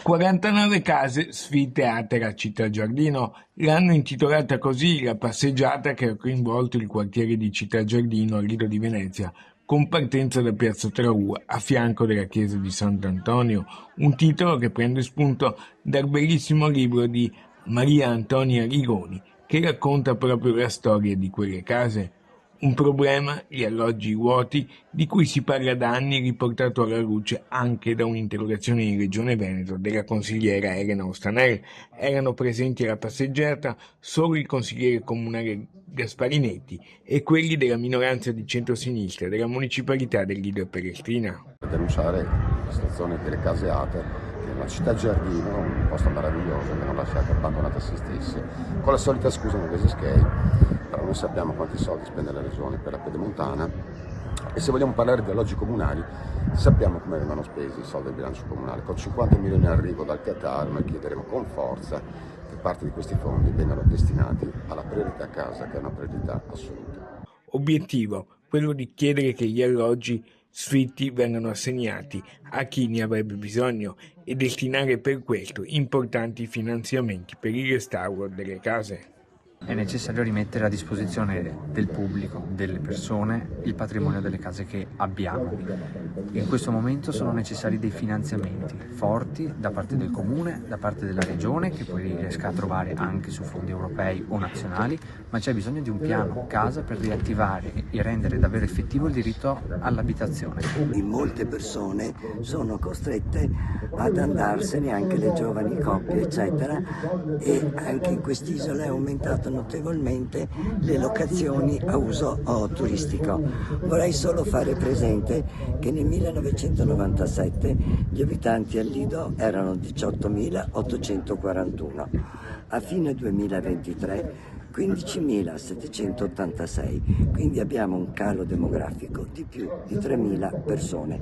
49 case sfilteate a Città Giardino. L'hanno intitolata così la passeggiata che ha coinvolto il quartiere di Città Giardino a Lido di Venezia, con partenza da Piazza Trau a fianco della chiesa di Sant'Antonio, un titolo che prende spunto dal bellissimo libro di Maria Antonia Rigoni, che racconta proprio la storia di quelle case. Un problema, gli alloggi vuoti, di cui si parla da anni, riportato alla luce anche da un'interrogazione in Regione Veneto della consigliera Elena Ostanel. Erano presenti alla passeggiata solo il consigliere comunale Gasparinetti e quelli della minoranza di centrosinistra della municipalità del Lido e Palestrina. Per denunciare la situazione delle caseate, che la Città Giardino, un posto meraviglioso, che hanno lasciato abbandonate a se stesse, con la solita scusa del Vesischei. Però noi sappiamo quanti soldi spende la Regione per la Pedemontana e se vogliamo parlare di alloggi comunali sappiamo come vengono spesi i soldi del bilancio comunale. Con 50 milioni in arrivo dal Qatar noi chiederemo con forza che parte di questi fondi vengano destinati alla priorità casa, che è una priorità assoluta. Obiettivo, quello di chiedere che gli alloggi sfitti vengano assegnati a chi ne avrebbe bisogno e destinare per questo importanti finanziamenti per il restauro delle case. È necessario rimettere a disposizione del pubblico, delle persone, il patrimonio delle case che abbiamo. In questo momento sono necessari dei finanziamenti forti da parte del Comune, da parte della Regione, che poi riesca a trovare anche su fondi europei o nazionali, ma c'è bisogno di un piano casa per riattivare e rendere davvero effettivo il diritto all'abitazione. Molte persone sono costrette ad andarsene, anche le giovani coppie eccetera, e anche in quest'isola è aumentato notevolmente le locazioni a uso turistico. Vorrei solo fare presente che nel 1997 gli abitanti al Lido erano 18.841, a fine 2023 15.786, quindi abbiamo un calo demografico di più di 3.000 persone.